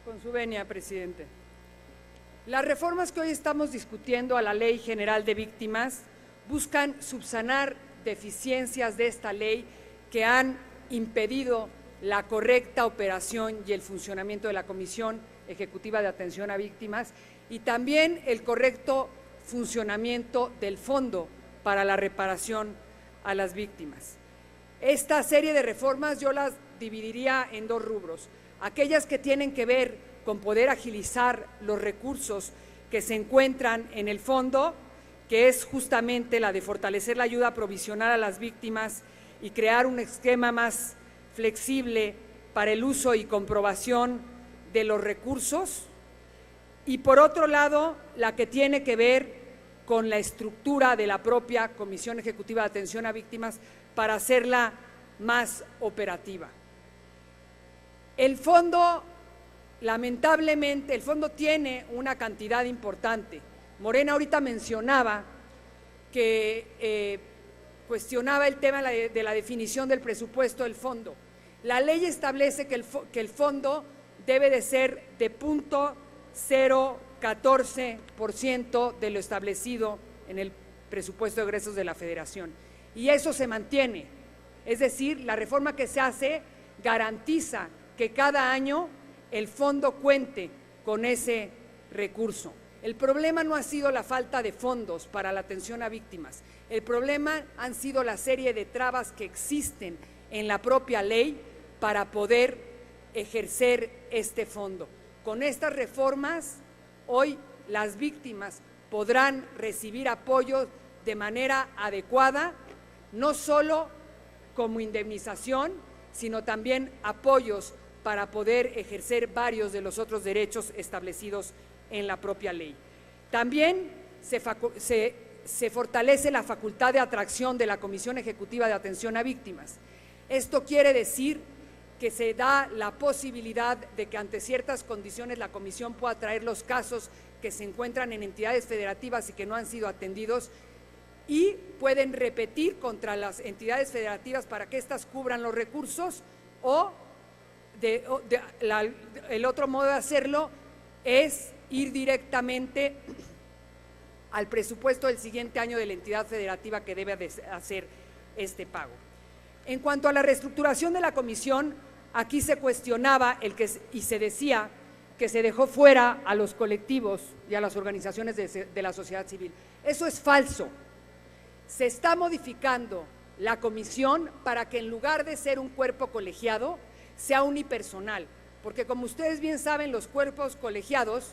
Con su venia, presidente. Las reformas que hoy estamos discutiendo a la Ley General de Víctimas buscan subsanar deficiencias de esta ley que han impedido la correcta operación y el funcionamiento de la Comisión Ejecutiva de Atención a Víctimas y también el correcto funcionamiento del Fondo para la Reparación a las Víctimas. Esta serie de reformas yo las dividiría en dos rubros: aquellas que tienen que ver con poder agilizar los recursos que se encuentran en el fondo, que es justamente la de fortalecer la ayuda provisional a las víctimas y crear un esquema más flexible para el uso y comprobación de los recursos, y por otro lado, la que tiene que ver con la estructura de la propia Comisión Ejecutiva de Atención a Víctimas para hacerla más operativa. El fondo, lamentablemente, el fondo tiene una cantidad importante. Morena ahorita mencionaba que cuestionaba el tema de la definición del presupuesto del fondo. La ley establece que el fondo debe de ser de 0.014% de lo establecido en el presupuesto de egresos de la Federación. Y eso se mantiene. Es decir, la reforma que se hace garantiza que cada año el fondo cuente con ese recurso. El problema no ha sido la falta de fondos para la atención a víctimas. El problema han sido la serie de trabas que existen en la propia ley para poder ejercer este fondo. Con estas reformas, hoy las víctimas podrán recibir apoyo de manera adecuada, no solo como indemnización, sino también apoyos para poder ejercer varios de los otros derechos establecidos en la propia ley. También se fortalece la facultad de atracción de la Comisión Ejecutiva de Atención a Víctimas. Esto quiere decir que se da la posibilidad de que ante ciertas condiciones la Comisión pueda traer los casos que se encuentran en entidades federativas y que no han sido atendidos y pueden repetir contra las entidades federativas para que éstas cubran los recursos o el otro modo de hacerlo es ir directamente al presupuesto del siguiente año de la entidad federativa que debe hacer este pago. En cuanto a la reestructuración de la comisión, aquí se cuestionaba y se decía que se dejó fuera a los colectivos y a las organizaciones de la sociedad civil. Eso es falso. Se está modificando la comisión para que en lugar de ser un cuerpo colegiado, sea unipersonal, porque como ustedes bien saben, los cuerpos colegiados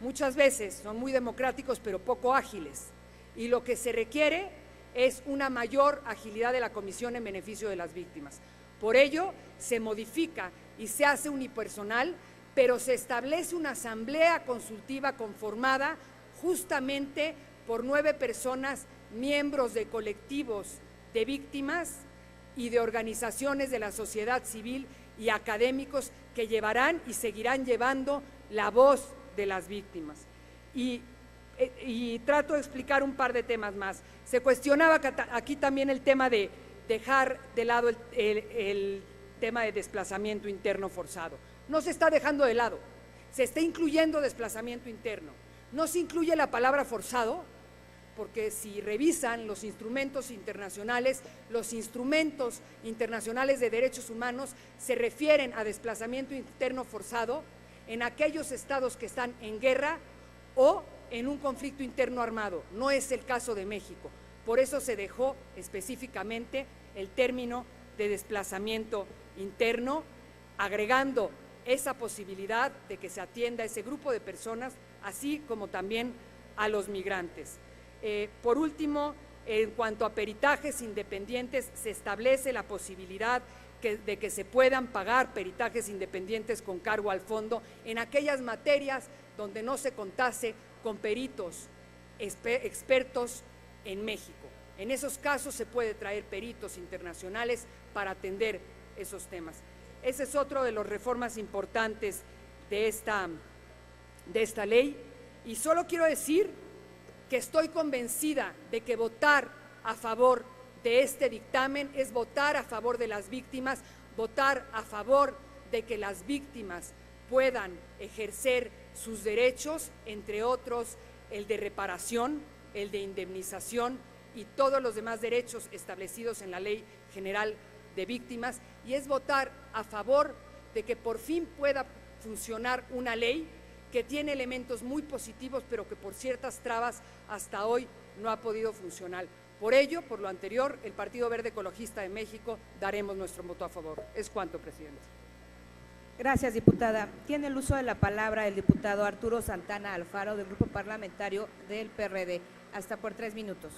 muchas veces son muy democráticos pero poco ágiles, y lo que se requiere es una mayor agilidad de la comisión en beneficio de las víctimas. Por ello, se modifica y se hace unipersonal, pero se establece una asamblea consultiva conformada justamente por 9 personas, miembros de colectivos de víctimas y de organizaciones de la sociedad civil y académicos que llevarán y seguirán llevando la voz de las víctimas. Y trato de explicar un par de temas más. Se cuestionaba aquí también el tema de dejar de lado el tema de desplazamiento interno forzado. No se está dejando de lado, se está incluyendo desplazamiento interno. No se incluye la palabra forzado, porque si revisan los instrumentos internacionales de derechos humanos se refieren a desplazamiento interno forzado en aquellos estados que están en guerra o en un conflicto interno armado. No es el caso de México. Por eso se dejó específicamente el término de desplazamiento interno, agregando esa posibilidad de que se atienda a ese grupo de personas, así como también a los migrantes. Por último, en cuanto a peritajes independientes, se establece la posibilidad de que se puedan pagar peritajes independientes con cargo al fondo en aquellas materias donde no se contase con peritos expertos en México. En esos casos se puede traer peritos internacionales para atender esos temas. Ese es otro de las reformas importantes de esta ley. Y solo quiero decir que estoy convencida de que votar a favor de este dictamen es votar a favor de las víctimas, votar a favor de que las víctimas puedan ejercer sus derechos, entre otros el de reparación, el de indemnización y todos los demás derechos establecidos en la Ley General de Víctimas, y es votar a favor de que por fin pueda funcionar una ley que tiene elementos muy positivos, pero que por ciertas trabas hasta hoy no ha podido funcionar. Por ello, por lo anterior, el Partido Verde Ecologista de México daremos nuestro voto a favor. Es cuanto, presidente. Gracias, diputada. Tiene el uso de la palabra el diputado Arturo Santana Alfaro, del Grupo Parlamentario del PRD. Hasta por 3 minutos.